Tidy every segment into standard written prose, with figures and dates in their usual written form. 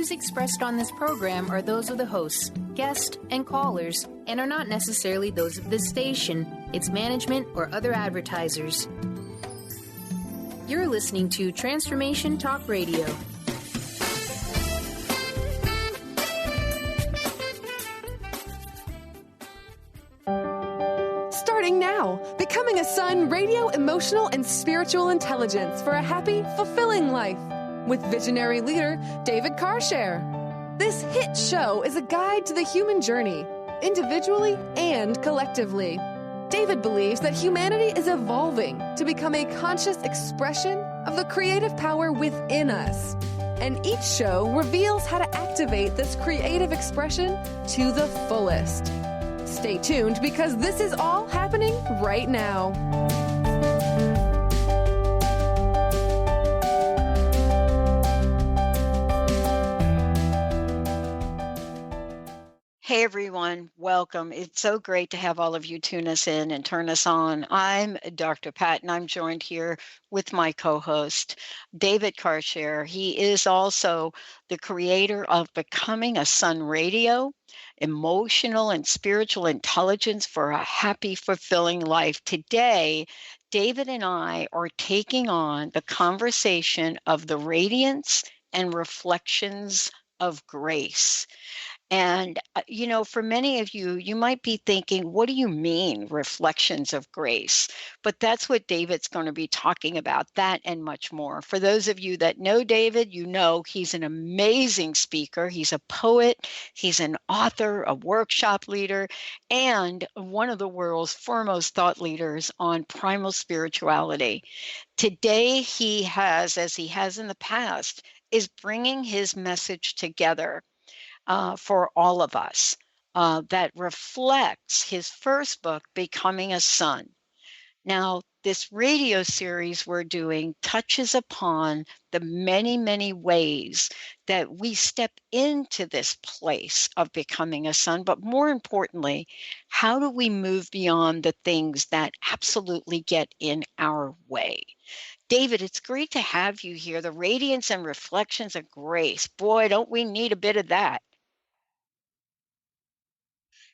views expressed on this program are those of the hosts, guests, and callers, and are not necessarily those of this station, its management, or other advertisers. You're listening to Transformation Talk Radio. Starting now, Becoming a Sun Radio Emotional and Spiritual Intelligence for a Happy, Fulfilling Life with visionary leader David Karchere. This hit show is a guide to the human journey, individually and collectively. David believes that humanity is evolving to become a conscious expression of the creative power within us. And each show reveals how to activate this creative expression to the fullest. Stay tuned because this is all happening right now. Hey everyone, welcome. It's so great to have all of you tune us in and turn us on. I'm Dr. Pat, and I'm joined here with my co-host, David Karchere. He is also the creator of Becoming a Sun Radio, Emotional and Spiritual Intelligence for a Happy, Fulfilling Life. Today, David and I are taking on the conversation of the radiance and reflections of grace. And, for many of you, you might be thinking, what do you mean, reflections of grace? But that's what David's going to be talking about, that and much more. For those of you that know David, you know he's an amazing speaker. He's a poet. He's an author, a workshop leader, and one of the world's foremost thought leaders on primal spirituality. Today, he has, as he has in the past, is bringing his message together for all of us that reflects his first book, Becoming a Sun. Now, this radio series we're doing touches upon the many, many ways that we step into this place of becoming a sun, but more importantly, how do we move beyond the things that absolutely get in our way? David, it's great to have you here. The radiance and reflections of grace. Boy, don't we need a bit of that.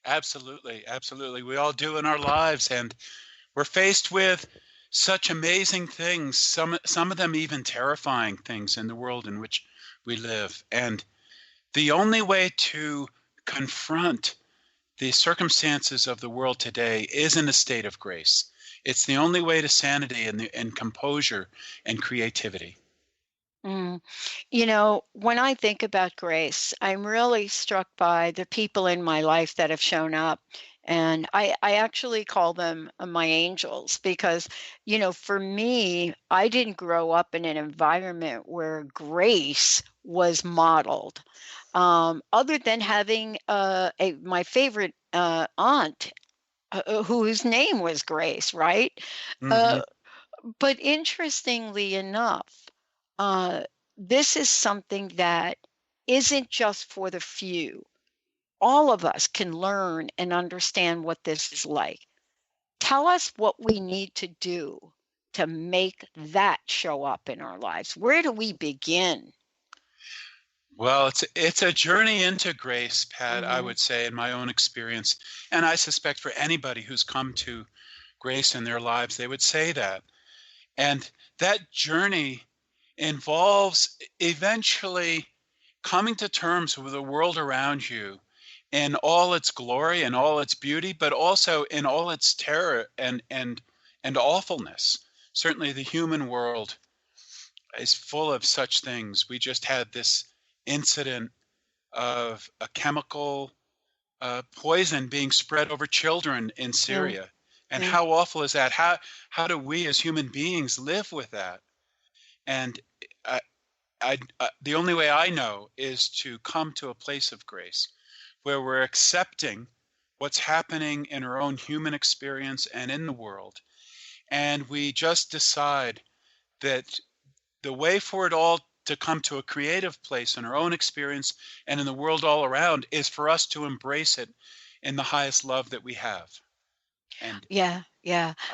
Absolutely, absolutely. We all do in our lives, and we're faced with such amazing things, some of them even terrifying things in the world in which we live. And the only way to confront the circumstances of the world today is in a state of grace. It's the only way to sanity and composure and creativity. When I think about grace, I'm really struck by the people in my life that have shown up. And I actually call them my angels because, for me, I didn't grow up in an environment where grace was modeled. Other than having my favorite aunt, whose name was Grace, right? Mm-hmm. But interestingly enough, this is something that isn't just for the few. All of us can learn and understand what this is like. Tell us what we need to do to make that show up in our lives. Where do we begin? Well, it's a journey into grace, Pat, Mm-hmm. I would say, in my own experience. And I suspect for anybody who's come to grace in their lives, they would say that. And that journey involves eventually coming to terms with the world around you in all its glory and all its beauty, but also in all its terror and awfulness. Certainly the human world is full of such things. We just had this incident of a chemical poison being spread over children in Syria. And how awful is that? How do we as human beings live with that? And the only way I know is to come to a place of grace where we're accepting what's happening in our own human experience and in the world. And we just decide that the way for it all to come to a creative place in our own experience and in the world all around is for us to embrace it in the highest love that we have. And Yeah.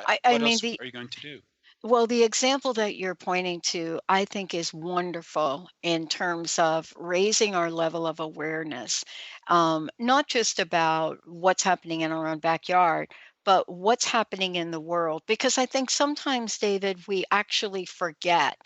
what I mean, else are you going to do? Well, the example that you're pointing to, I think, is wonderful in terms of raising our level of awareness, not just about what's happening in our own backyard, but what's happening in the world. Because I think sometimes, David, we actually forget.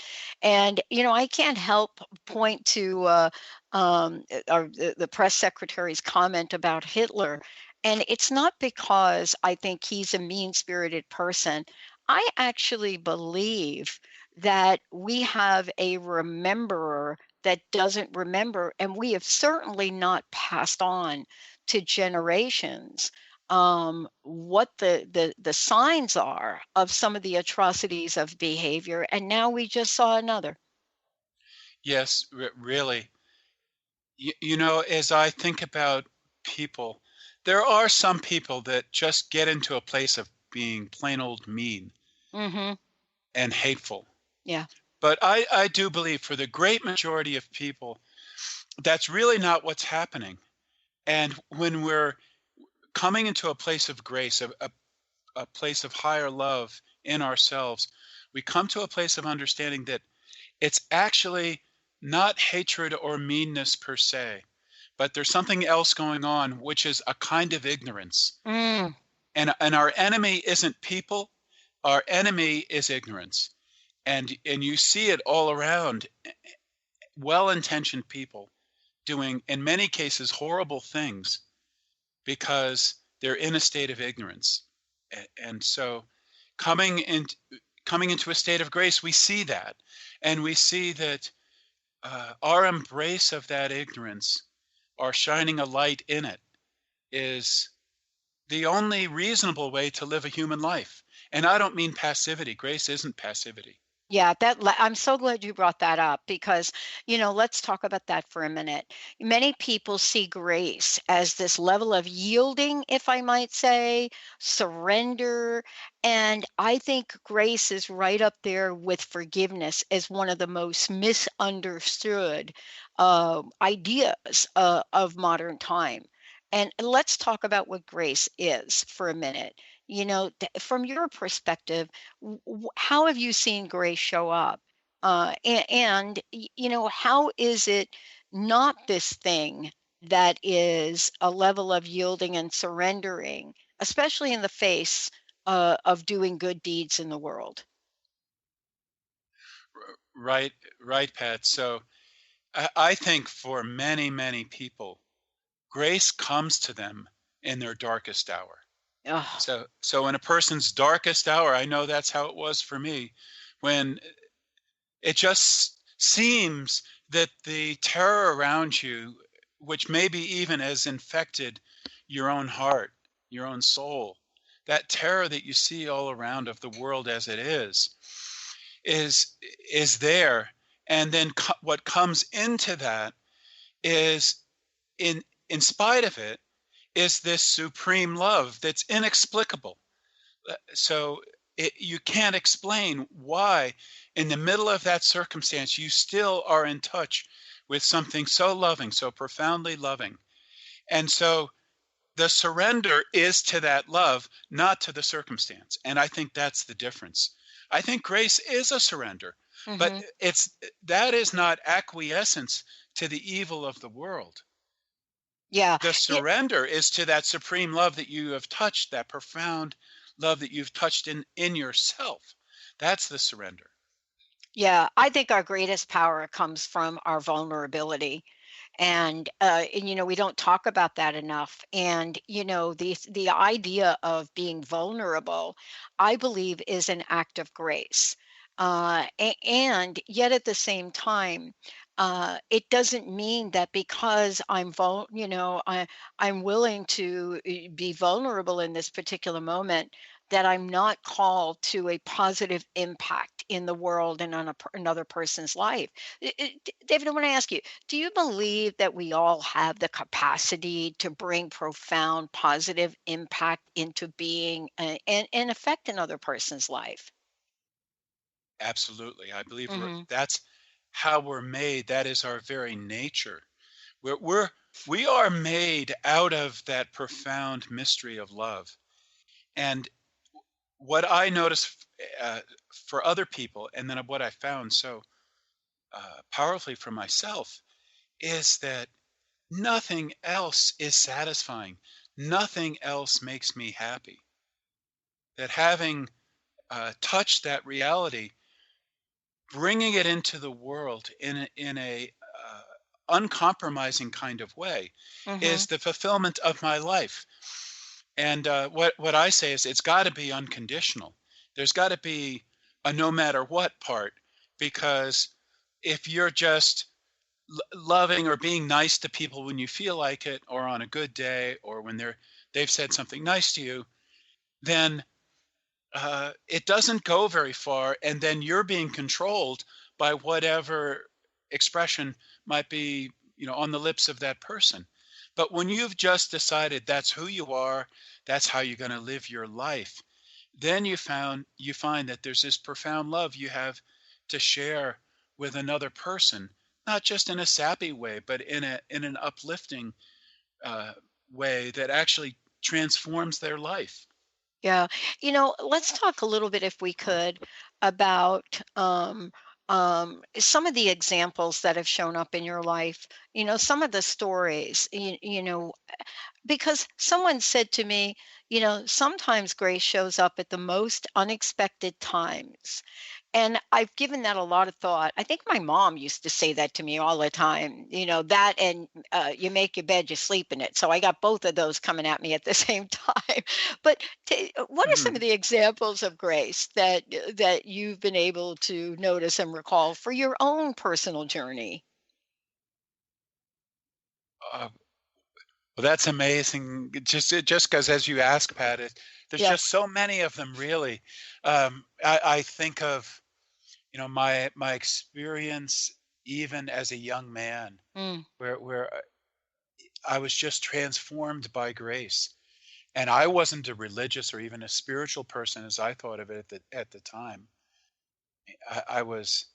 And, I can't help point to the press secretary's comment about Hitler. And it's not because I think he's a mean spirited person. I actually believe that we have a rememberer that doesn't remember, and we have certainly not passed on to generations what the signs are of some of the atrocities of behavior, and now we just saw another. Yes, really. As I think about people, there are some people that just get into a place of being plain old mean Mm-hmm. and hateful. Yeah. But I do believe for the great majority of people, that's really not what's happening. And when we're coming into a place of grace, a place of higher love in ourselves, we come to a place of understanding that it's actually not hatred or meanness per se, but there's something else going on, which is a kind of ignorance. Mm. And our enemy isn't people, our enemy is ignorance. And you see it all around, well-intentioned people doing, in many cases, horrible things because they're in a state of ignorance. And so coming into a state of grace, we see that. And we see that our embrace of that ignorance, our shining a light in it, is the only reasonable way to live a human life. And I don't mean passivity. Grace isn't passivity. Yeah, I'm so glad you brought that up because, let's talk about that for a minute. Many people see grace as this level of yielding, if I might say, surrender. And I think grace is right up there with forgiveness as one of the most misunderstood ideas of modern time. And let's talk about what grace is for a minute. From your perspective, how have you seen grace show up? How is it not this thing that is a level of yielding and surrendering, especially in the face of doing good deeds in the world? Right, right, Pat. So I think for many, many people, grace comes to them in their darkest hour. Ugh. So in a person's darkest hour, I know that's how it was for me, when it just seems that the terror around you, which maybe even has infected your own heart, your own soul, that terror that you see all around of the world as it is there. And then what comes into that is, in spite of it, is this supreme love that's inexplicable. So you can't explain why, in the middle of that circumstance, you still are in touch with something so loving, so profoundly loving. And so the surrender is to that love, not to the circumstance. And I think that's the difference. I think grace is a surrender, but Mm-hmm. that is not acquiescence to the evil of the world. Yeah. The surrender is to that supreme love that you have touched, that profound love that you've touched in yourself. That's the surrender. Yeah, I think our greatest power comes from our vulnerability. And we don't talk about that enough. And the idea of being vulnerable, I believe, is an act of grace. And yet at the same time, it doesn't mean that because I'm willing to be vulnerable in this particular moment, that I'm not called to a positive impact in the world and on another person's life. David, I want to ask you, do you believe that we all have the capacity to bring profound positive impact into being and affect another person's life? Absolutely. I believe Hmm. that's how we're made. That is our very nature. We are made out of that profound mystery of love. And what I notice for other people. And then what I found so powerfully for myself is that nothing else is satisfying. Nothing else makes me happy. That having touched that reality, bringing it into the world in a uncompromising kind of way Mm-hmm. is the fulfillment of my life. And what I say is it's got to be unconditional. There's got to be a no matter what part, because if you're just loving or being nice to people when you feel like it, or on a good day, or when they've said something nice to you, then it doesn't go very far, and then you're being controlled by whatever expression might be, on the lips of that person. But when you've just decided that's who you are, that's how you're going to live your life, then you find that there's this profound love you have to share with another person, not just in a sappy way, but in an uplifting way that actually transforms their life. Yeah. Let's talk a little bit, if we could, about some of the examples that have shown up in your life, some of the stories, because someone said to me, sometimes grace shows up at the most unexpected times. And I've given that a lot of thought. I think my mom used to say that to me all the time, that and you make your bed, you sleep in it. So I got both of those coming at me at the same time. But what are some of Mhm. the examples of grace that you've been able to notice and recall for your own personal journey? Uh, well, that's amazing. Just because, as you ask, Pat, there's Yeah. just so many of them, really. I think of my experience even as a young man, Mm, where I was just transformed by grace, and I wasn't a religious or even a spiritual person as I thought of it at the time. I was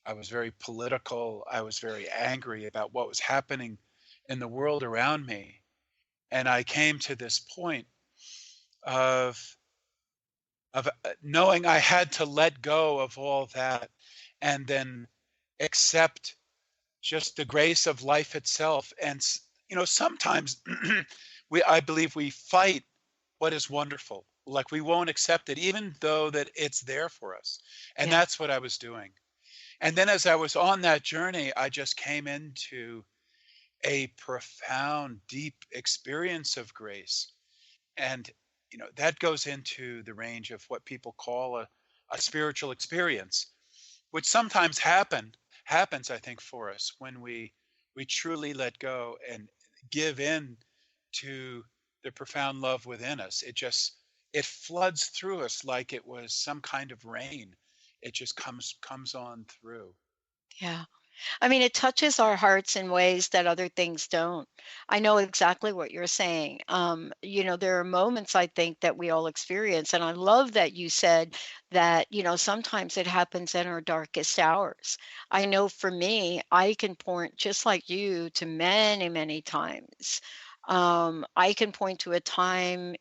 very political. I was very angry about what was happening in the world around me, and I came to this point of knowing I had to let go of all that and then accept just the grace of life itself. And sometimes I believe we fight what is wonderful. Like we won't accept it, even though that it's there for us. And yeah. that's what I was doing. And then as I was on that journey, I just came into a profound, deep experience of grace. And that goes into the range of what people call a spiritual experience, which sometimes happens, I think, for us when we truly let go and give in to the profound love within us. It floods through us like it was some kind of rain. It just comes on through. Yeah. I mean, it touches our hearts in ways that other things don't. I know exactly what you're saying. There are moments I think that we all experience, and I love that you said that, sometimes it happens in our darkest hours. I know for me, I can point just like you to many, many times. I can point to a time,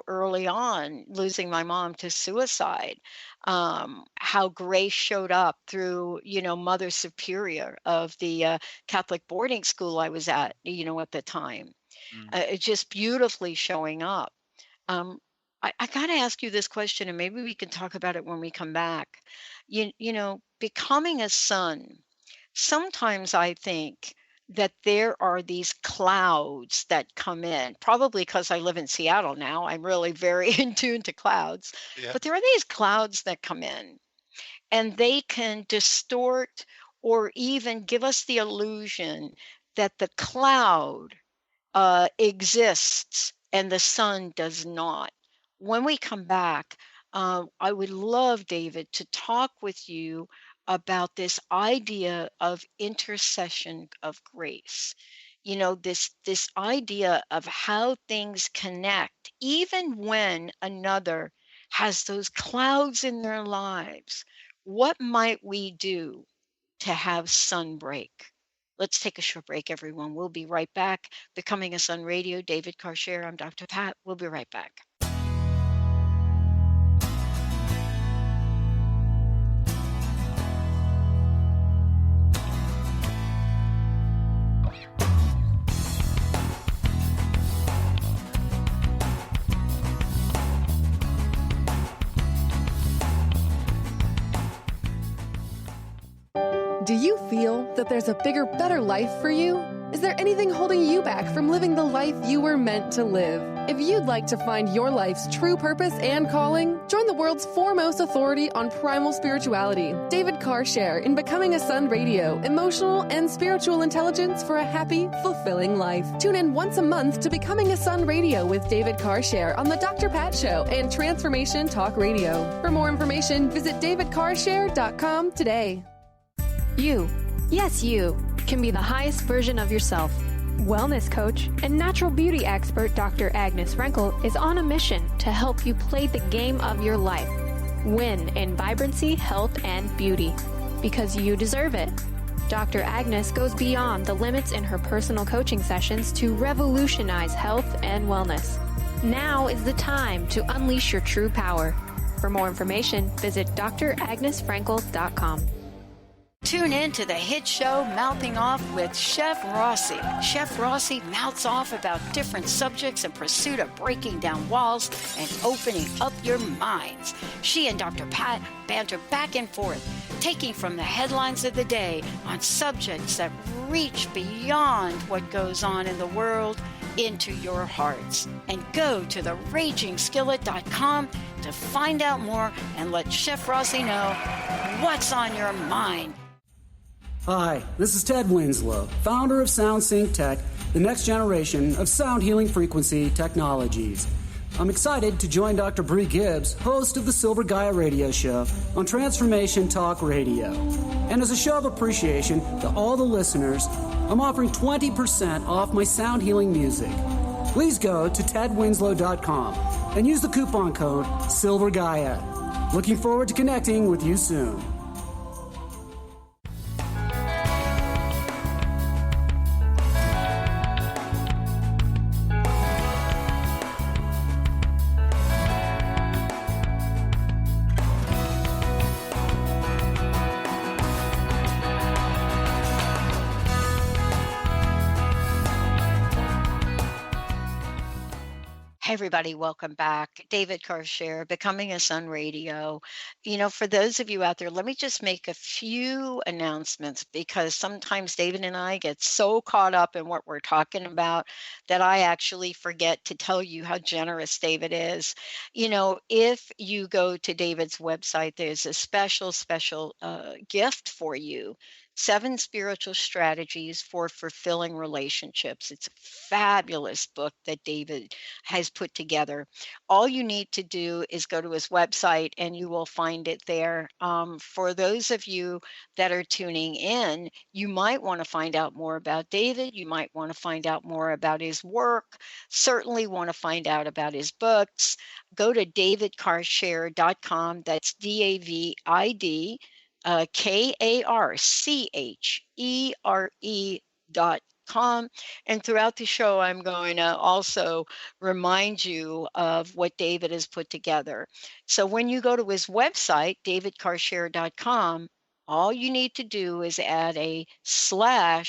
early on, losing my mom to suicide, how grace showed up through, Mother Superior of the Catholic boarding school I was at, at the time. Mm. It's just beautifully showing up. Um, I got to ask you this question, and maybe we can talk about it when we come back. Becoming a son. Sometimes I think that there are these clouds that come in, probably because I live in Seattle now. I'm really very in tune to clouds. Yeah. But there are these clouds that come in, and they can distort or even give us the illusion that the cloud exists and the sun does not. When we come back, I would love, David, to talk with you about this idea of intercession of grace. This idea of how things connect, even when another has those clouds in their lives. What might we do to have sunbreak? Let's take a short break, everyone. We'll be right back. Becoming a Sun Radio, David Karchere. I'm Dr. Pat. We'll be right back. you feel that there's a bigger, better life for you? Is there anything holding you back from living the life you were meant to live? If you'd like to find your life's true purpose and calling, join the world's foremost authority on primal spirituality, David Karchere, in Becoming a Sun Radio, emotional and spiritual intelligence for a happy, fulfilling life. Tune in once a month to Becoming a Sun Radio with David Karchere on The Dr. Pat Show and Transformation Talk Radio. For more information, visit davidkarchere.com today. You, yes you, can be the highest version of yourself. Wellness coach and natural beauty expert Dr. Agnes Renkel is on a mission to help you play the game of your life. Win in vibrancy, health, and beauty. Because you deserve it. Dr. Agnes goes beyond the limits in her personal coaching sessions to revolutionize health and wellness. Now is the time to unleash your true power. For more information, visit dragnesfrankel.com. Tune in to the hit show Mouthing Off with Chef Rossi. Chef Rossi mouths off about different subjects in pursuit of breaking down walls and opening up your minds. She and Dr. Pat banter back and forth, taking from the headlines of the day on subjects that reach beyond what goes on in the world into your hearts. And go to theragingskillet.com to find out more and let Chef Rossi know what's on your mind. Hi, this is Ted Winslow, founder of SoundSync Tech, the next generation of sound healing frequency technologies. I'm excited to join Dr. Bree Gibbs, host of the Silver Gaia Radio Show on Transformation Talk Radio. And as a show of appreciation to all the listeners, I'm offering 20% off my sound healing music. Please go to tedwinslow.com and use the coupon code SilverGaia. Looking forward to connecting with you soon. Hey everybody, welcome back. David Karchere, Becoming a Sun Radio. You know, for those of you out there, let me just make a few announcements because sometimes David and I get so caught up in what we're talking about that I actually forget to tell you how generous David is. You know, if you go to David's website, there's a special gift for you. 7 Spiritual Strategies for Fulfilling Relationships. It's a fabulous book that David has put together. All you need to do is go to his website and you will find it there. For those of you that are tuning in, you might want to find out more about David. You might want to find out more about his work. Certainly want to find out about his books. Go to davidkarchere.com. That's DAVID. KARCHERE.com. And throughout the show, I'm going to also remind you of what David has put together. So when you go to his website, davidkarchere.com, all you need to do is add a /blessing.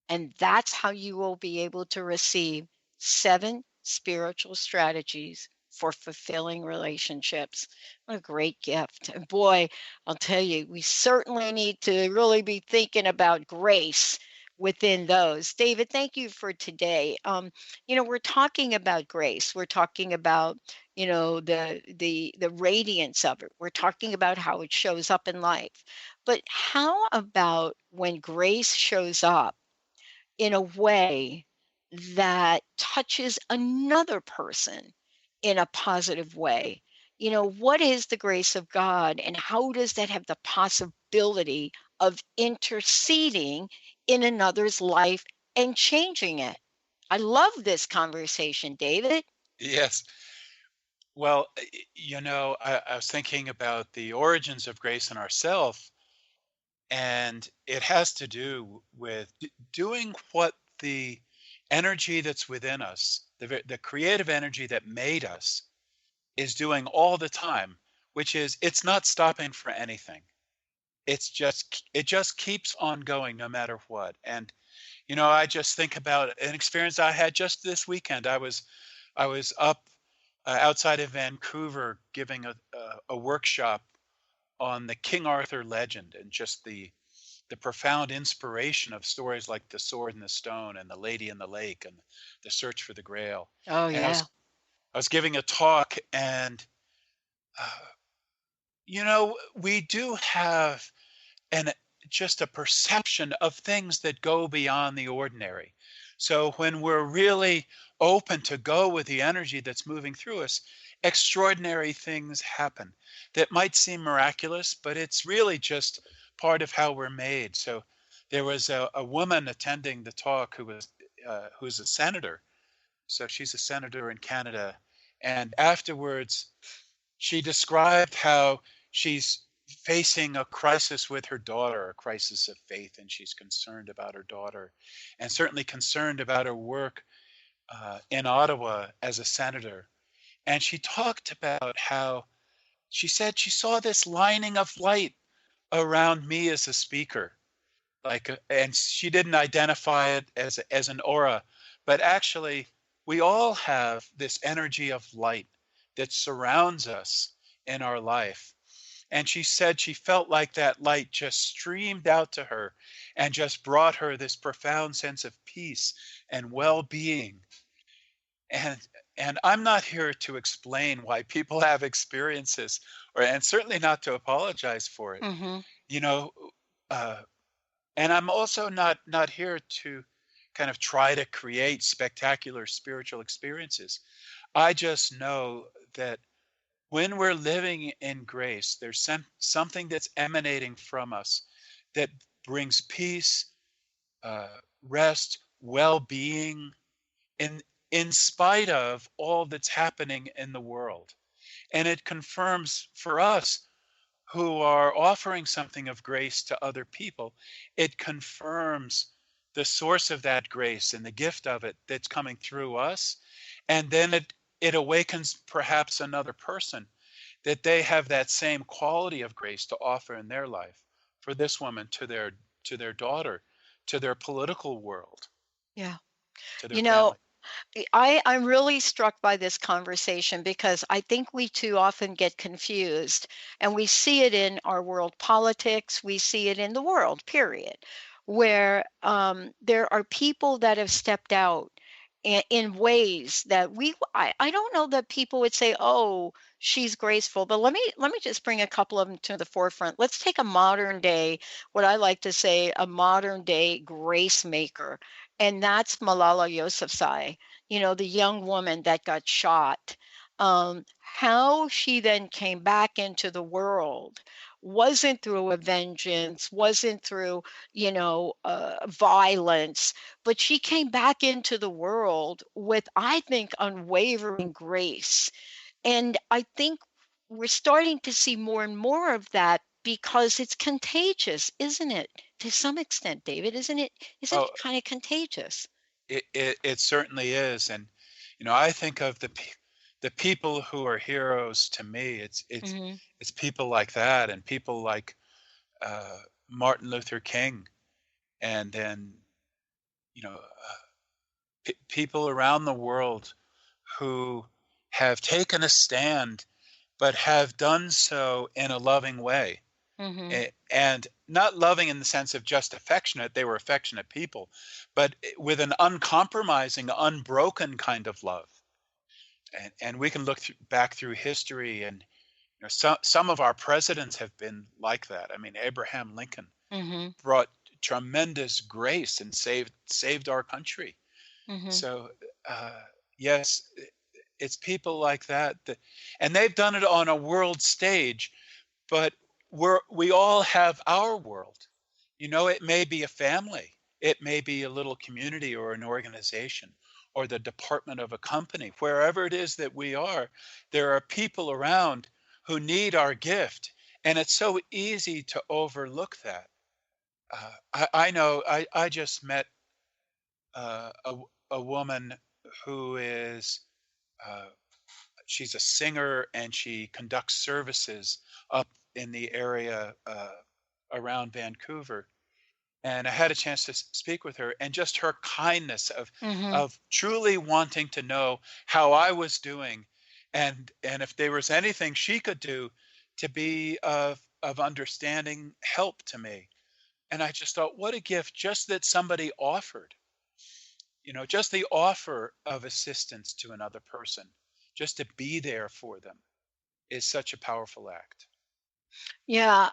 And that's how you will be able to receive 7 spiritual strategies for fulfilling relationships. What a great gift. And boy, I'll tell you, we certainly need to really be thinking about grace within those. David, thank you for today. You know, we're talking about grace. We're talking about, you know, the radiance of it. We're talking about how it shows up in life. But how about when grace shows up in a way that touches another person in a positive way? You know, what is the grace of God and how does that have the possibility of interceding in another's life and changing it? I love this conversation, David. Yes. Well, you know, I was thinking about the origins of grace in ourselves, and it has to do with doing what the energy that's within us, the creative energy that made us, is doing all the time, which is it's not stopping for anything. It just keeps on going no matter what. And you know, I just think about an experience I had just this weekend. I was up outside of Vancouver giving a workshop on the King Arthur legend and just the profound inspiration of stories like The Sword and the Stone and The Lady in the Lake and The Search for the Grail. Oh, And yeah. I was giving a talk, and we do have an just a perception of things that go beyond the ordinary. So when we're really open to go with the energy that's moving through us, extraordinary things happen that might seem miraculous, but it's really just part of how we're made. So there was a woman attending the talk who's a senator. So she's a senator in Canada. And afterwards, she described how she's facing a crisis with her daughter, a crisis of faith, and she's concerned about her daughter, and certainly concerned about her work in Ottawa as a senator. And she talked about how she said she saw this lining of light around me as a speaker, and she didn't identify it as an aura, but actually we all have this energy of light that surrounds us in our life. And she said she felt like that light just streamed out to her and just brought her this profound sense of peace and well-being. And I'm not here to explain why people have experiences, and certainly not to apologize for it. Mm-hmm. And I'm also not here to kind of try to create spectacular spiritual experiences. I just know that when we're living in grace, there's something that's emanating from us that brings peace, rest, well-being, in spite of all that's happening in the world. And it confirms for us who are offering something of grace to other people, it confirms the source of that grace and the gift of it that's coming through us. And then it awakens perhaps another person that they have that same quality of grace to offer in their life. For this woman, to their daughter, to their political world, Yeah. to their You know, family. I'm really struck by this conversation because I think we too often get confused, and we see it in our world politics, we see it in the world, period, where there are people that have stepped out in ways that I don't know that people would say, oh, she's graceful, but let me just bring a couple of them to the forefront. Let's take a modern day, what I like to say, a modern day grace maker, and that's Malala Yousafzai, the young woman that got shot. How she then came back into the world wasn't through a vengeance, wasn't through violence, but she came back into the world with, I think, unwavering grace. And I think we're starting to see more and more of that because it's contagious, isn't it? To some extent, David, isn't it? Isn't Oh, it kind of contagious? it certainly is. And I think of the people who are heroes to me. Hmm. It's people like that, and people like Martin Luther King, and then people around the world who have taken a stand, but have done so in a loving way. Hmm. And not loving in the sense of just affectionate, they were affectionate people, but with an uncompromising, unbroken kind of love. And we can look back through history, and some of our presidents have been like that. I mean, Abraham Lincoln Hmm. brought tremendous grace and saved our country. Hmm. So yes, it's people like that, and they've done it on a world stage, but we all have our world. It may be a family, it may be a little community or an organization or the department of a company. Wherever it is that we are, there are people around who need our gift, and it's so easy to overlook that. I know I just met a woman who is she's a singer, and she conducts services up in the area around Vancouver. And I had a chance to speak with her, and just her kindness Hmm. of truly wanting to know how I was doing, and if there was anything she could do to be of understanding help to me. And I just thought, what a gift just that somebody offered. Just the offer of assistance to another person, just to be there for them, is such a powerful act. Yeah,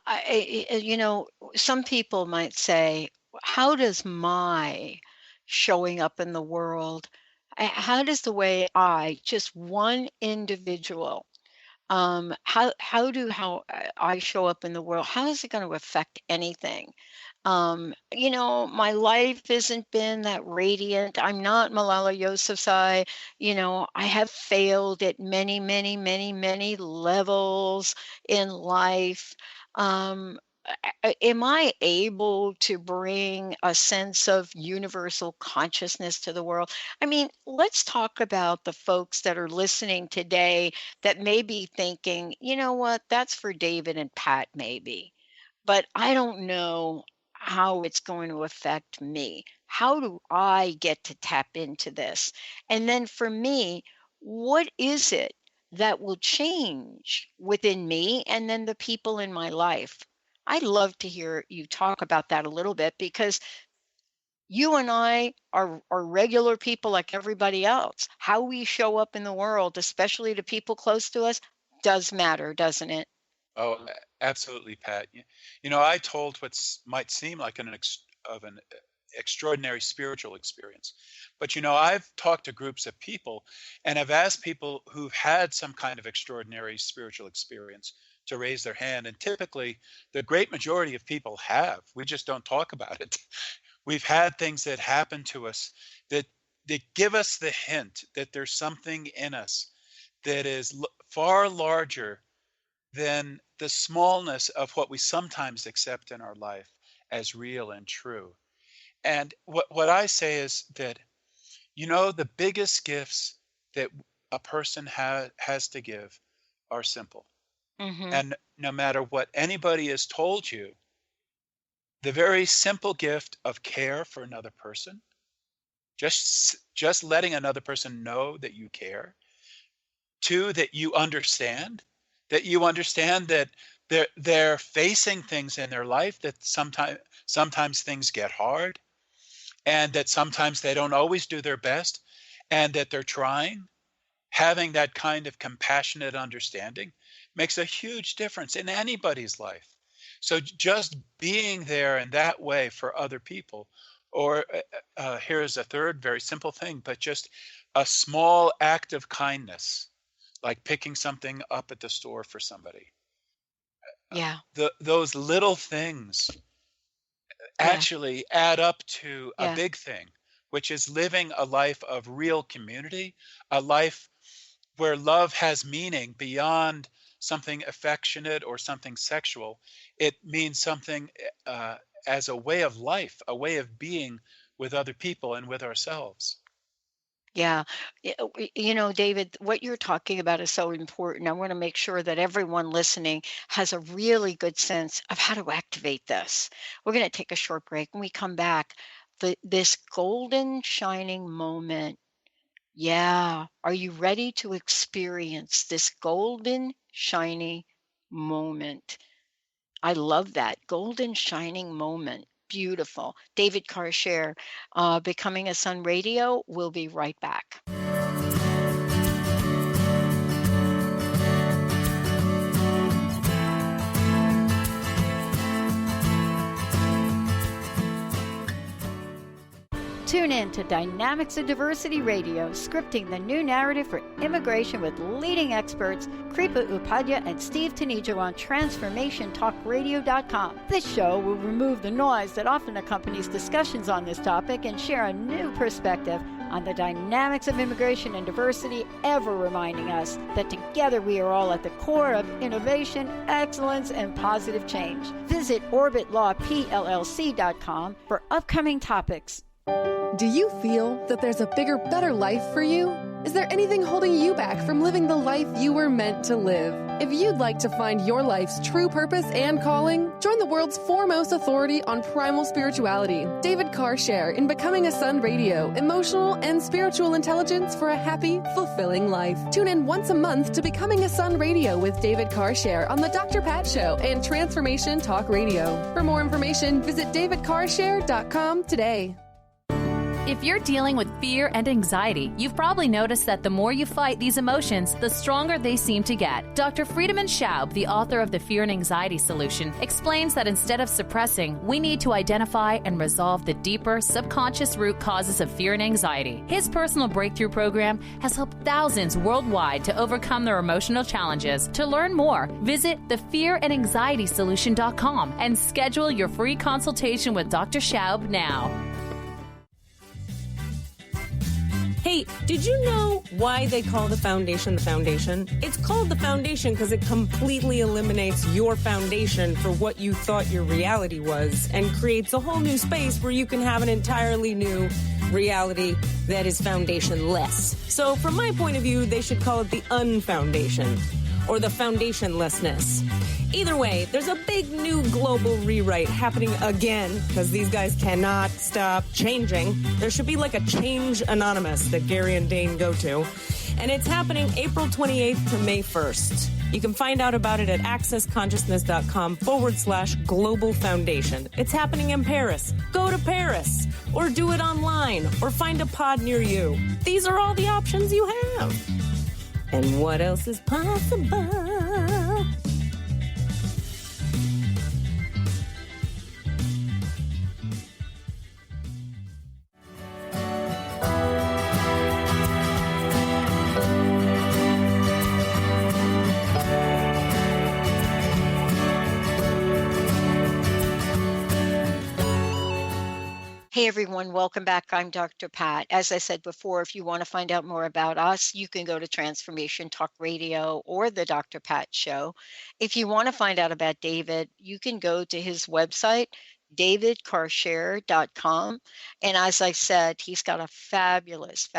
some people might say, how does my showing up in the world, how does the way just one individual, how I show up in the world, how is it going to affect anything? My life hasn't been that radiant. I'm not Malala Yousafzai. I have failed at many, many, many, many levels in life. Am I able to bring a sense of universal consciousness to the world? I mean, let's talk about the folks that are listening today that may be thinking, you know what, that's for David and Pat, maybe. But I don't know how it's going to affect me. How do I get to tap into this? And then for me, what is it that will change within me and then the people in my life? I'd love to hear you talk about that a little bit, because you and I are regular people like everybody else. How we show up in the world, especially to people close to us, does matter, doesn't it? Oh, absolutely, Pat. I told what might seem like an extraordinary spiritual experience. But, I've talked to groups of people, and I've asked people who've had some kind of extraordinary spiritual experience to raise their hand. And typically, the great majority of people have. We just don't talk about it. We've had things that happen to us that give us the hint that there's something in us that is far larger than the smallness of what we sometimes accept in our life as real and true. And what I say is that, the biggest gifts that a person has to give are simple. Mm-hmm. And no matter what anybody has told you, the very simple gift of care for another person, just letting another person know that you care. 2, that you understand that they're facing things in their life, that sometimes things get hard, and that sometimes they don't always do their best, and that they're trying. Having that kind of compassionate understanding makes a huge difference in anybody's life. So just being there in that way for other people, or here's a third very simple thing, but just a small act of kindness, like picking something up at the store for somebody. Yeah. Those little things actually add up to a big thing, which is living a life of real community, a life where love has meaning beyond something affectionate or something sexual. It means something as a way of life, a way of being with other people and with ourselves. Yeah. David, what you're talking about is so important. I want to make sure that everyone listening has a really good sense of how to activate this. We're going to take a short break. When we come back, this golden shining moment. Yeah. Are you ready to experience this golden shiny moment? I love that. Golden shining moment. Beautiful. David Karchere, Becoming a Sun Radio. We'll be right back. Tune in to Dynamics of Diversity Radio, scripting the new narrative for immigration with leading experts Kripa Upadhyaya and Steve Tanijo on TransformationTalkRadio.com. This show will remove the noise that often accompanies discussions on this topic and share a new perspective on the dynamics of immigration and diversity, ever reminding us that together we are all at the core of innovation, excellence, and positive change. Visit OrbitLawPLLC.com for upcoming topics. Do you feel that there's a bigger, better life for you? Is there anything holding you back from living the life you were meant to live? If you'd like to find your life's true purpose and calling, Join the world's foremost authority on primal spirituality, David Karchere, in Becoming a Sun Radio, emotional and spiritual intelligence for a happy, fulfilling life. Tune in once a month to Becoming a Sun Radio with David Karchere on The Dr. Pat Show and Transformation Talk Radio. For more information, visit davidkarchere.com today. If you're dealing with fear and anxiety, you've probably noticed that the more you fight these emotions, the stronger they seem to get. Dr. Friedemann Schaub, the author of The Fear and Anxiety Solution, explains that instead of suppressing, we need to identify and resolve the deeper, subconscious root causes of fear and anxiety. His personal breakthrough program has helped thousands worldwide to overcome their emotional challenges. To learn more, visit thefearandanxietysolution.com and schedule your free consultation with Dr. Schaub now. Hey, did you know why they call the foundation? It's called the foundation because it completely eliminates your foundation for what you thought your reality was and creates a whole new space where you can have an entirely new reality that is foundationless. So from my point of view, they should call it the unfoundation or the foundationlessness. Either way, there's a big new global rewrite happening again because these guys cannot stop changing. There should be like a Change Anonymous that Gary and Dane go to. And it's happening April 28th to May 1st. You can find out about it at accessconsciousness.com/global foundation. It's happening in Paris. Go to Paris or do it online or find a pod near you. These are all the options you have. And what else is possible? Hey everyone, welcome back. I'm Dr. Pat. As I said before, if you want to find out more about us, you can go to Transformation Talk Radio or the Dr. Pat Show. If you want to find out about David, you can go to his website, davidkarchere.com. And as I said, he's got a fabulous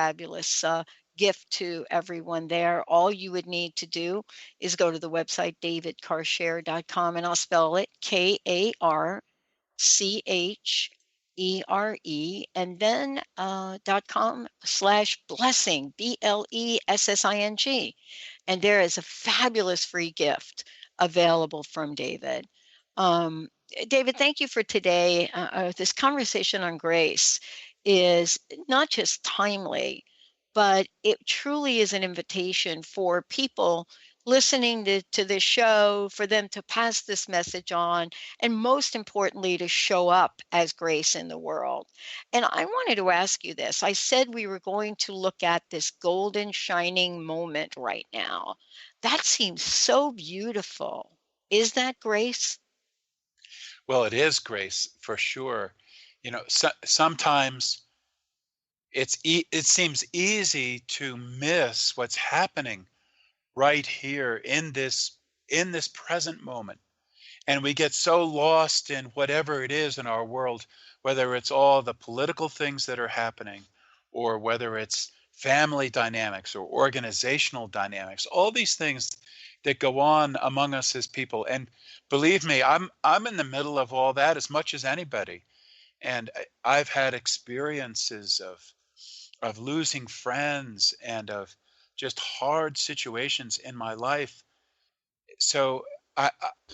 gift to everyone there. All you would need to do is go to the website, davidkarchere.com, and I'll spell it KARCHERE, and then .com/blessing, BLESSING. And there is a fabulous free gift available from David. David, thank you for today. This conversation on grace is not just timely, but it truly is an invitation for people listening to this show, for them to pass this message on, and most importantly, to show up as grace in the world. And I wanted to ask you this. I said we were going to look at this golden shining moment right now. That seems so beautiful. Is that grace? Well, it is grace for sure. You know, sometimes it seems easy to miss what's happening right here in this present moment. And we get so lost in whatever it is in our world, whether it's all the political things that are happening, or whether it's family dynamics or organizational dynamics, all these things that go on among us as people. And believe me, I'm in the middle of all that as much as anybody. And I've had experiences of losing friends and of just hard situations in my life. So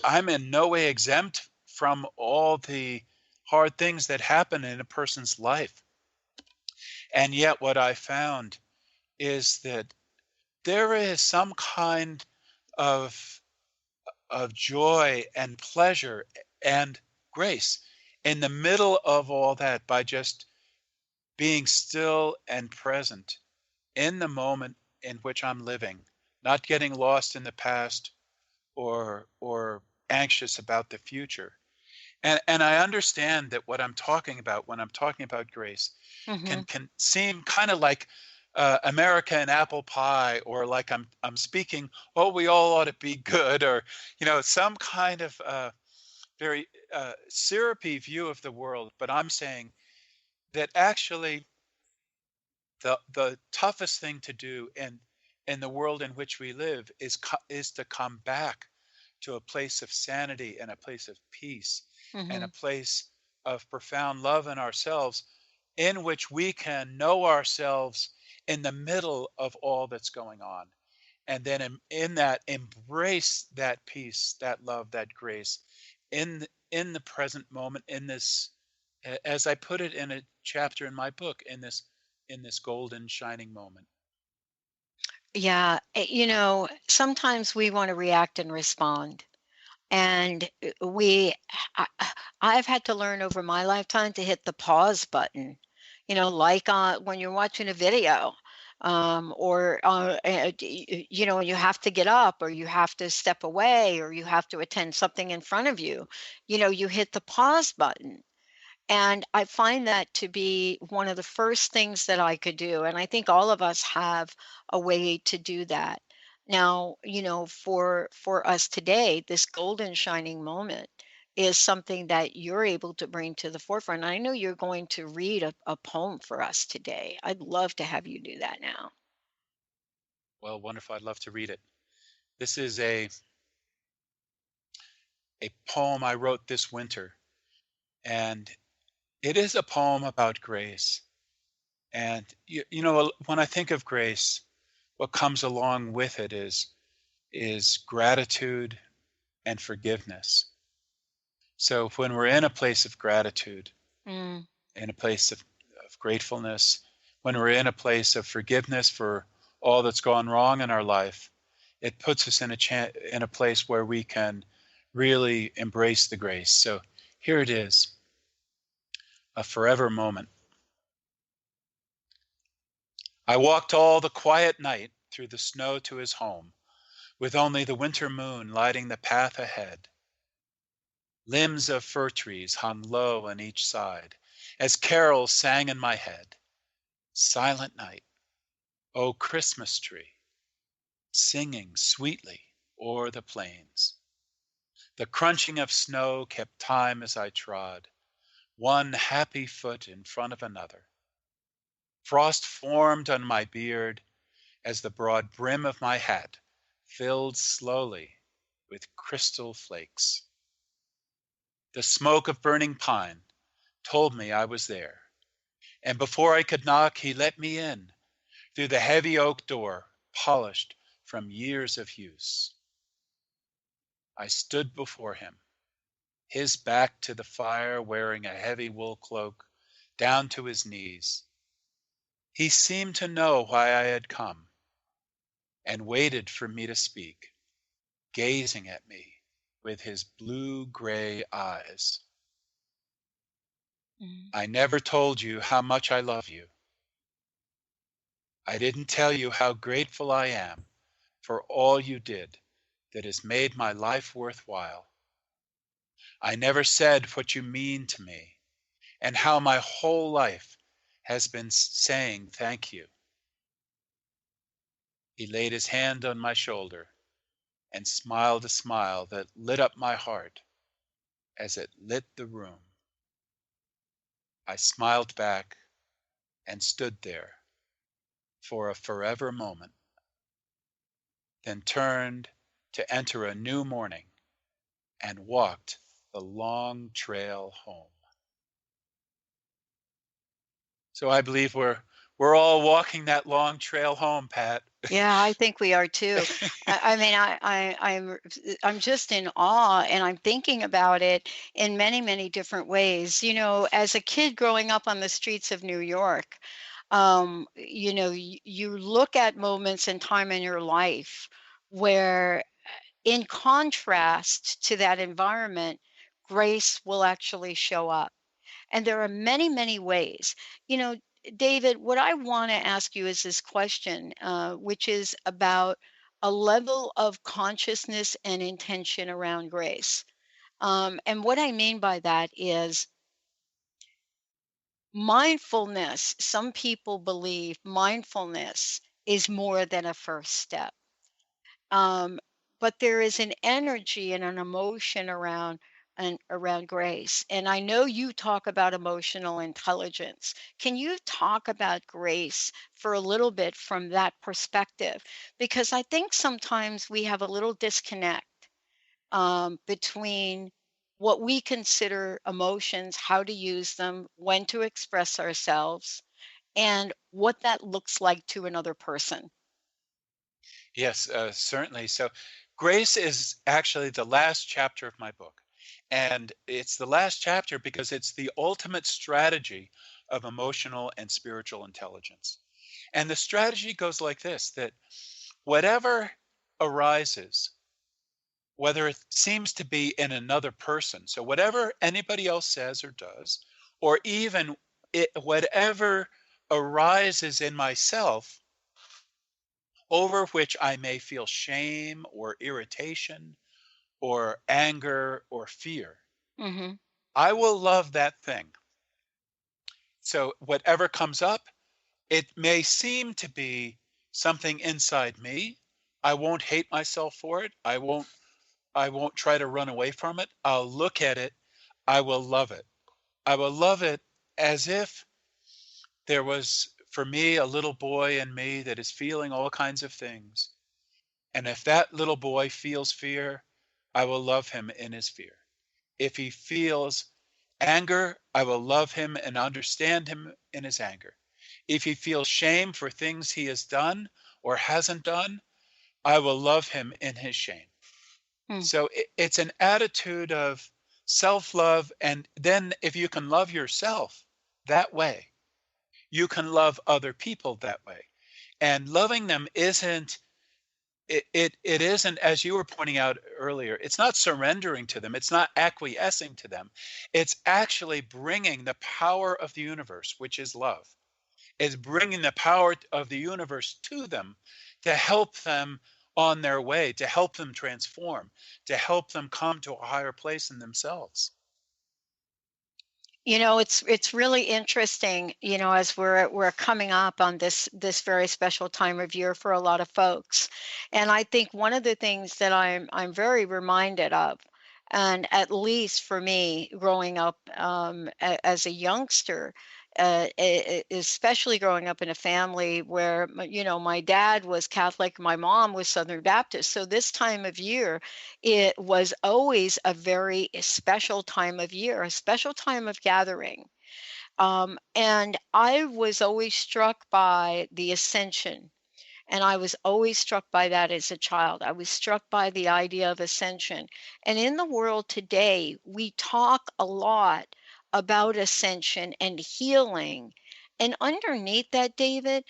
I'm in no way exempt from all the hard things that happen in a person's life. And yet what I found is that there is some kind of joy and pleasure and grace in the middle of all that, by just being still and present in the moment in which I'm living, not getting lost in the past or anxious about the future. And I understand that what I'm talking about when I'm talking about grace can seem kind of like America and apple pie, or like I'm speaking, oh, we all ought to be good, or some kind of very syrupy view of the world. But I'm saying that actually the toughest thing to do in the world in which we live is to come back to a place of sanity and a place of peace and Mm-hmm. a place of profound love in ourselves, in which we can know ourselves in the middle of all that's going on. And then in that, embrace that peace, that love, that grace in the present moment, in this, as I put it in a chapter in my book, in this golden shining moment. Yeah, sometimes we want to react and respond. And I, I've had to learn over my lifetime to hit the pause button, like when you're watching a video, or you have to get up, or you have to step away, or you have to attend something in front of you. You hit the pause button. And I find that to be one of the first things that I could do. And I think all of us have a way to do that. Now, for us today, this golden shining moment is something that you're able to bring to the forefront. I know you're going to read a poem for us today. I'd love to have you do that now. Well, wonderful. I'd love to read it. This is a poem I wrote this winter, and it is a poem about grace. And when I think of grace, what comes along with it is gratitude and forgiveness. So when we're in a place of gratitude, Mm, in a place of gratefulness, when we're in a place of forgiveness for all that's gone wrong in our life, it puts us in a place where we can really embrace the grace. So here it is, a forever moment. I walked all the quiet night through the snow to his home, with only the winter moon lighting the path ahead. Limbs of fir trees hung low on each side, as carols sang in my head. Silent night, O Christmas tree, singing sweetly o'er the plains. The crunching of snow kept time as I trod, one happy foot in front of another. Frost formed on my beard as the broad brim of my hat filled slowly with crystal flakes. The smoke of burning pine told me I was there, and before I could knock, he let me in through the heavy oak door, polished from years of use. I stood before him, his back to the fire, wearing a heavy wool cloak down to his knees. He seemed to know why I had come and waited for me to speak, gazing at me with his blue-gray eyes. mm. I never told you how much I love you. I didn't tell you how grateful I am for all you did that has made my life worthwhile. I never said what you mean to me and how my whole life has been saying thank you. He laid his hand on my shoulder and smiled a smile that lit up my heart as it lit the room. I smiled back and stood there for a forever moment, then turned to enter a new morning and walked the long trail home. So I believe we're all walking that long trail home, Pat. Yeah, I think we are too. I mean, I'm just in awe, and I'm thinking about it in many, many different ways. As a kid growing up on the streets of New York, you look at moments in time in your life where, in contrast to that environment, grace will actually show up. And there are many, many ways. You know, David, what I want to ask you is this question, which is about a level of consciousness and intention around grace. And what I mean by that is mindfulness. Some people believe mindfulness is more than a first step. um, but there is an energy and an emotion around grace. And I know you talk about emotional intelligence. Can you talk about grace for a little bit from that perspective? Because I think sometimes we have a little disconnect between what we consider emotions, how to use them, when to express ourselves, and what that looks like to another person. Yes, certainly. So, grace is actually the last chapter of my book. And it's the last chapter because it's the ultimate strategy of emotional and spiritual intelligence. And the strategy goes like this, that whatever arises, whether it seems to be in another person, so whatever anybody else says or does, or even whatever arises in myself, over which I may feel shame or irritation or anger or fear, Hmm. I will love that thing. So whatever comes up, it may seem to be something inside me. I won't hate myself for it. I won't try to run away from it. I'll look at it. I will love it. I will love it as if there was, for me, a little boy in me that is feeling all kinds of things. And if that little boy feels fear, I will love him in his fear. If he feels anger, I will love him and understand him in his anger. If he feels shame for things he has done or hasn't done, I will love him in his shame. Mm. So it's an attitude of self-love. And then if you can love yourself that way, you can love other people that way. And loving them isn't, it isn't, as you were pointing out earlier, it's not surrendering to them. It's not acquiescing to them. It's actually bringing the power of the universe, which is love. It's bringing the power of the universe to them to help them on their way, to help them transform, to help them come to a higher place in themselves. It's really interesting, as we're coming up on this very special time of year for a lot of folks. And I think one of the things that I'm very reminded of, and at least for me, growing up as a youngster, especially growing up in a family where my dad was Catholic, my mom was Southern Baptist. So this time of year, it was always a very special time of year, a special time of gathering. And I was always struck by the ascension. And I was always struck by that as a child. I was struck by the idea of ascension. And in the world today, we talk a lot about ascension and healing. And underneath that, David,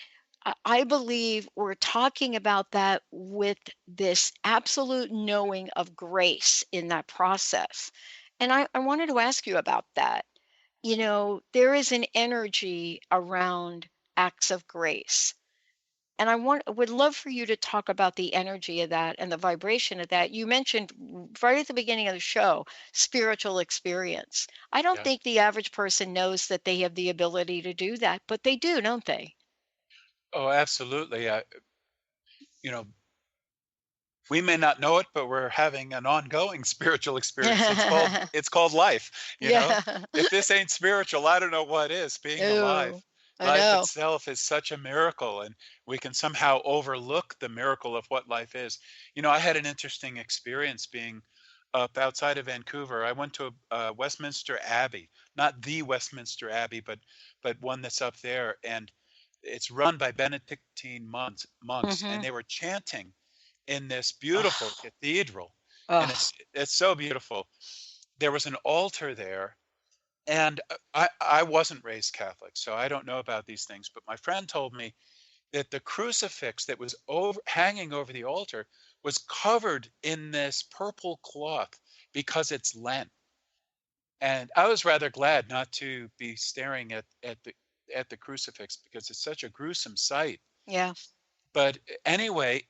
I believe we're talking about that with this absolute knowing of grace in that process. And I wanted to ask you about that. There is an energy around acts of grace. And would love for you to talk about the energy of that and the vibration of that. You mentioned right at the beginning of the show, spiritual experience. I don't Yeah. think the average person knows that they have the ability to do that, but they do, don't they? Oh, absolutely. You know, we may not know it, but we're having an ongoing spiritual experience. It's called life. You know, Yeah. if this ain't spiritual, I don't know what is. Being alive, Ooh, I life know. itself is such a miracle, and we can somehow overlook the miracle of what life is. I had an interesting experience being up outside of Vancouver. I went to Westminster Abbey, not the Westminster Abbey, but one that's up there, and it's run by Benedictine monks, and Hmm. they were chanting in this beautiful Oh, cathedral, and oh. it's so beautiful. There was an altar there, and I wasn't raised Catholic, so I don't know about these things, but my friend told me that the crucifix that was hanging over the altar was covered in this purple cloth because it's Lent. And I was rather glad not to be staring at the crucifix because it's such a gruesome sight. Yeah. But anyway,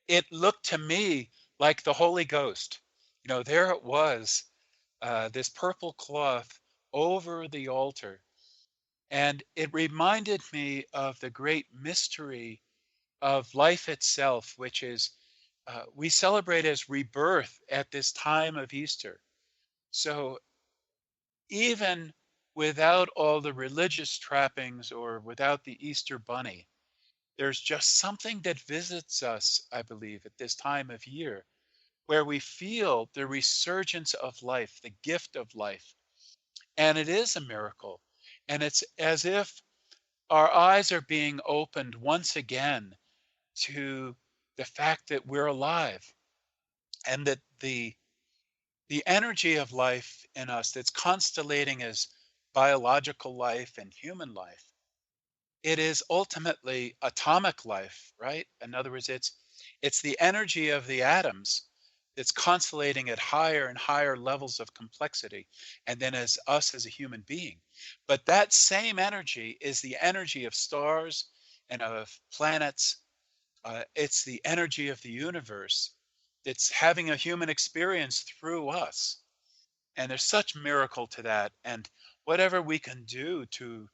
it looked to me like the Holy Ghost. There it was, this purple cloth over the altar. And it reminded me of the great mystery of life itself, which is we celebrate as rebirth at this time of Easter. So even without all the religious trappings or without the Easter bunny, there's just something that visits us, I believe, at this time of year where we feel the resurgence of life, the gift of life. And it is a miracle. And it's as if our eyes are being opened once again to the fact that we're alive, and that the energy of life in us that's constellating as biological life and human life, it is ultimately atomic life, right? In other words, it's the energy of the atoms that's constellating at higher and higher levels of complexity, and then as us as a human being. But that same energy is the energy of stars and of planets. It's the energy of the universe that's having a human experience through us. And there's such miracle to that. And whatever we can do to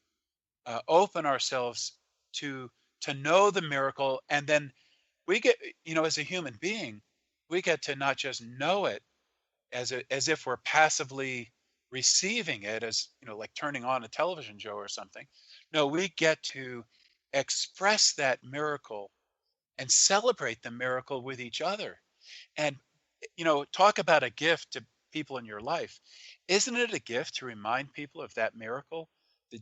open ourselves to know the miracle, and then we get, as a human being, we get to not just know it as if we're passively receiving it, as like turning on a television show or something. No, we get to express that miracle and celebrate the miracle with each other. And talk about a gift to people in your life. Isn't it a gift to remind people of that miracle?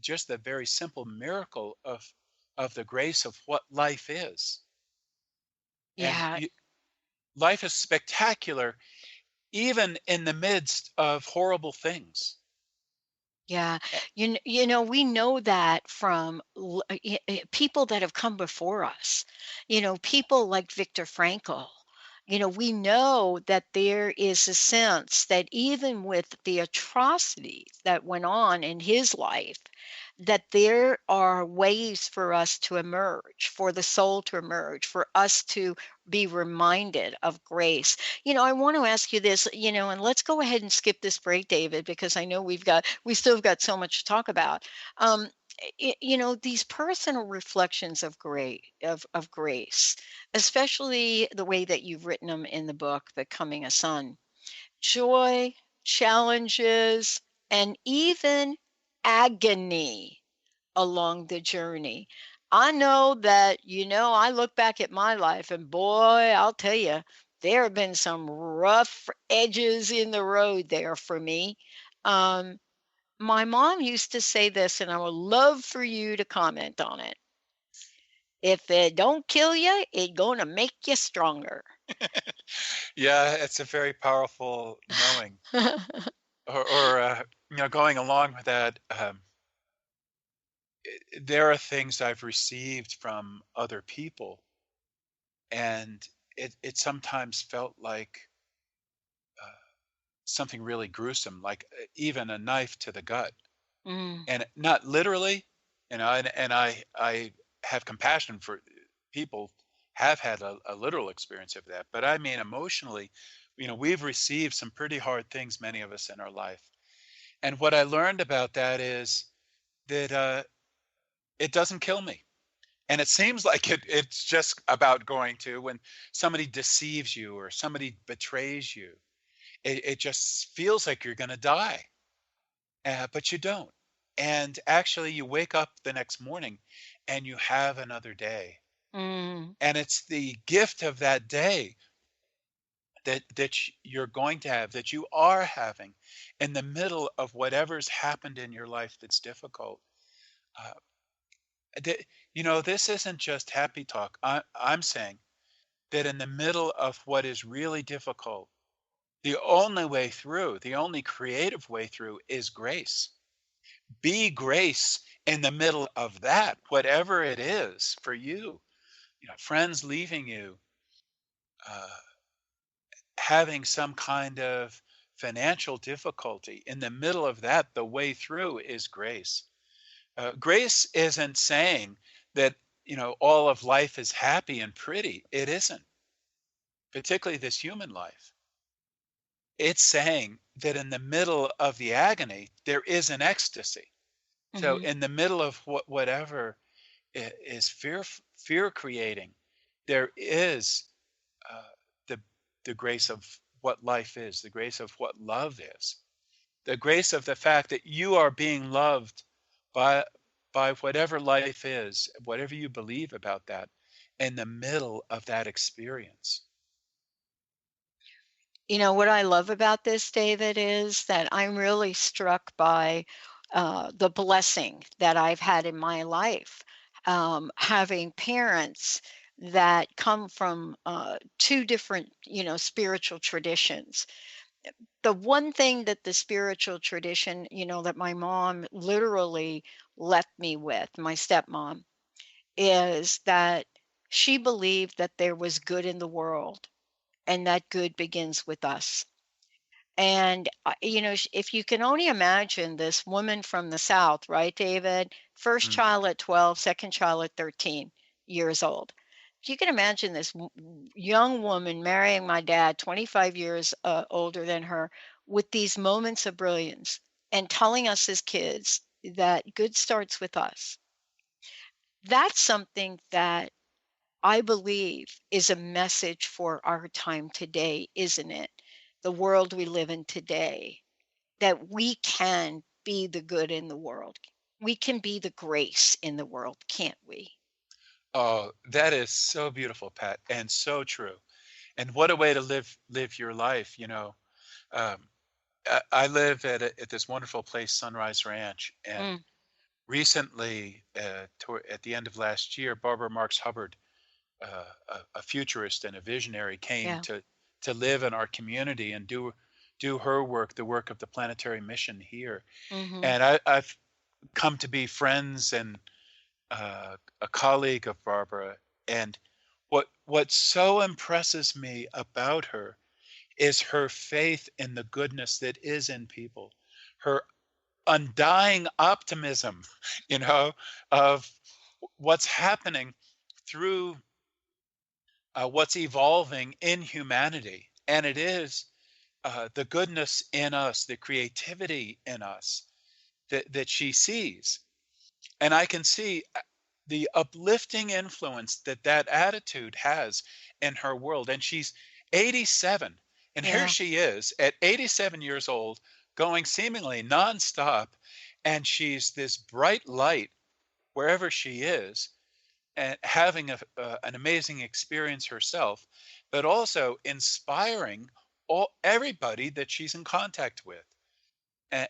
Just the very simple miracle of the grace of what life is. And Yeah. life is spectacular, even in the midst of horrible things. Yeah. We know that from people that have come before us, people like Viktor Frankl. We know that there is a sense that even with the atrocities that went on in his life, that there are ways for us to emerge, for the soul to emerge, for us to be reminded of grace. I want to ask you this, and let's go ahead and skip this break, David, because I know we still have got so much to talk about. These personal reflections of grace, especially the way that you've written them in the book, Becoming a Sun. Joy, challenges, and even agony along the journey. I know that, I look back at my life and boy, I'll tell you, there have been some rough edges in the road there for me. Um, my mom used to say this, and I would love for you to comment on it. If it don't kill you, it gonna make you stronger. Yeah, it's a very powerful knowing. Or going along with that, there are things I've received from other people, and it sometimes felt like something really gruesome, like even a knife to the gut. Mm, And not literally, and I have compassion for people have had a literal experience of that, but I mean emotionally, we've received some pretty hard things, many of us, in our life. And what I learned about that is that it doesn't kill me. And it seems like it's just about going to, when somebody deceives you or somebody betrays you, it just feels like you're going to die, but you don't. And actually, you wake up the next morning and you have another day. mm, And it's the gift of that day that you're going to have, that you are having in the middle of whatever's happened in your life that's difficult. Uh, this isn't just happy talk. I'm saying that in the middle of what is really difficult, the only way through, the only creative way through is grace. Be grace in the middle of that, whatever it is for you. Friends leaving you, uh, having some kind of financial difficulty. In the middle of that, the way through is grace. Grace isn't saying that, all of life is happy and pretty. It isn't, particularly this human life. It's saying that in the middle of the agony, there is an ecstasy. So mhm. in the middle of whatever is fear creating, there is uh, the grace of what life is, the grace of what love is, the grace of the fact that you are being loved by whatever life is, whatever you believe about that, in the middle of that experience. You know, what I love about this, David, is that I'm really struck by the blessing that I've had in my life, having parents that come from two different, spiritual traditions. The one thing that the spiritual tradition, that my mom literally left me with, my stepmom, is that she believed that there was good in the world and that good begins with us. And, if you can only imagine this woman from the South, right, David? First Mm. child at 12, second child at 13 years old. If you can imagine this young woman marrying my dad, 25 years older than her, with these moments of brilliance and telling us as kids that good starts with us. That's something that I believe is a message for our time today, isn't it? The world we live in today, that we can be the good in the world. We can be the grace in the world, can't we? Oh, that is so beautiful, Pat, and so true. And what a way to live your life, Um, I live at this wonderful place, Sunrise Ranch, and Mm, recently, at the end of last year, Barbara Marx Hubbard, a futurist and a visionary, came yeah. to live in our community and do her work, the work of the planetary mission here. Hmm. And I've come to be friends and a colleague of Barbara. And what so impresses me about her is her faith in the goodness that is in people, her undying optimism, of what's happening through what's evolving in humanity. And it is the goodness in us, the creativity in us that she sees. And I can see the uplifting influence that attitude has in her world. And she's 87. And here Yeah. she is at 87 years old, going seemingly nonstop. And she's this bright light wherever she is, and having an amazing experience herself, but also inspiring everybody that she's in contact with.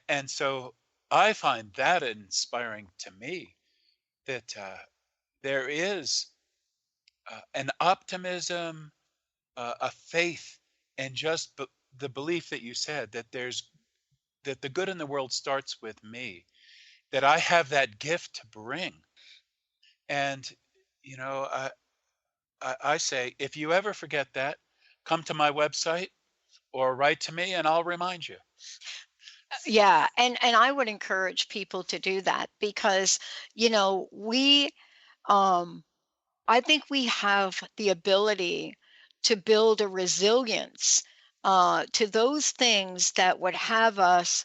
And so I find that inspiring to me, that there is an optimism, a faith, and just the belief that you said that the good in the world starts with me, that I have that gift to bring. And you know, I say, if you ever forget that, come to my website or write to me and I'll remind you. Yeah, and I would encourage people to do that because, we um I think we have the ability to build a resilience to those things that would have us,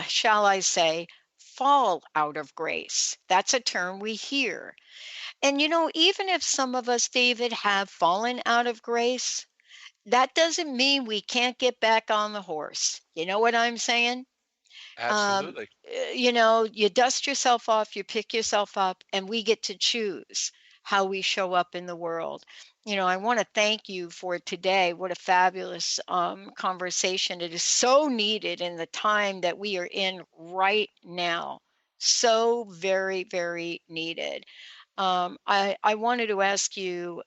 shall I say, fall out of grace. That's a term we hear. And, even if some of us, David, have fallen out of grace, that doesn't mean we can't get back on the horse. You know what I'm saying? um, Absolutely. you dust yourself off, you pick yourself up, and we get to choose how we show up in the world. I want to thank you for today. What a fabulous conversation. It is so needed in the time that we are in right now. So very, very needed. I wanted to ask you,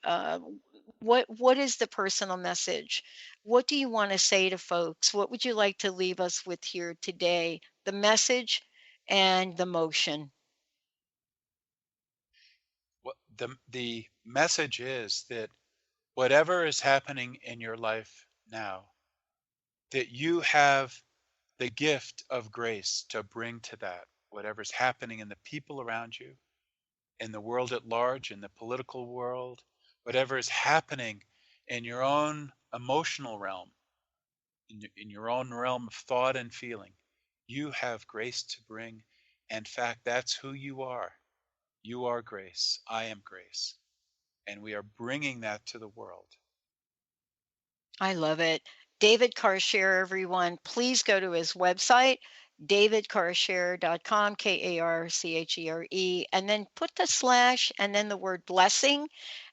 what is the personal message? What do you want to say to folks? What would you like to leave us with here today? The message and the motion. The message is that whatever is happening in your life now, that you have the gift of grace to bring to that, whatever's happening in the people around you, in the world at large, in the political world, whatever is happening in your own emotional realm, in your own realm of thought and feeling, you have grace to bring. In fact, that's who you are. You are grace. I am grace. And we are bringing that to the world. I love it. David Karchere, everyone, please go to his website, davidkarchere.com, Karchere, and then put the slash and then the word blessing,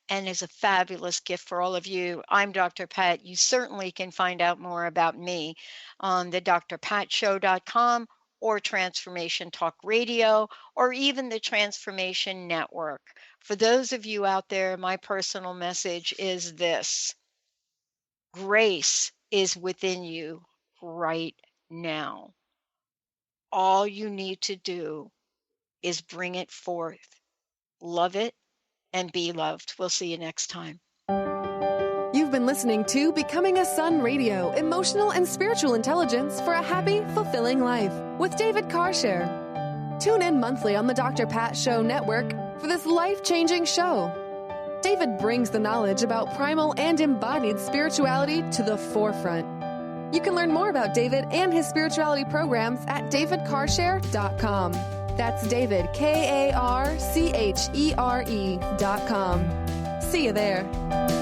and is a fabulous gift for all of you. I'm Dr. Pat. You certainly can find out more about me on the drpatshow.com or Transformation Talk Radio, or even the Transformation Network. For those of you out there, my personal message is this: grace is within you right now. All you need to do is bring it forth. Love it and be loved. We'll see you next time. You've been listening to Becoming a Sun Radio, emotional and spiritual intelligence for a happy, fulfilling life with David Karchere. Tune in monthly on the Dr. Pat Show Network for this life-changing show. David brings the knowledge about primal and embodied spirituality to the forefront. You can learn more about David and his spirituality programs at davidkarchere.com. That's David, Karchere.com. See you there.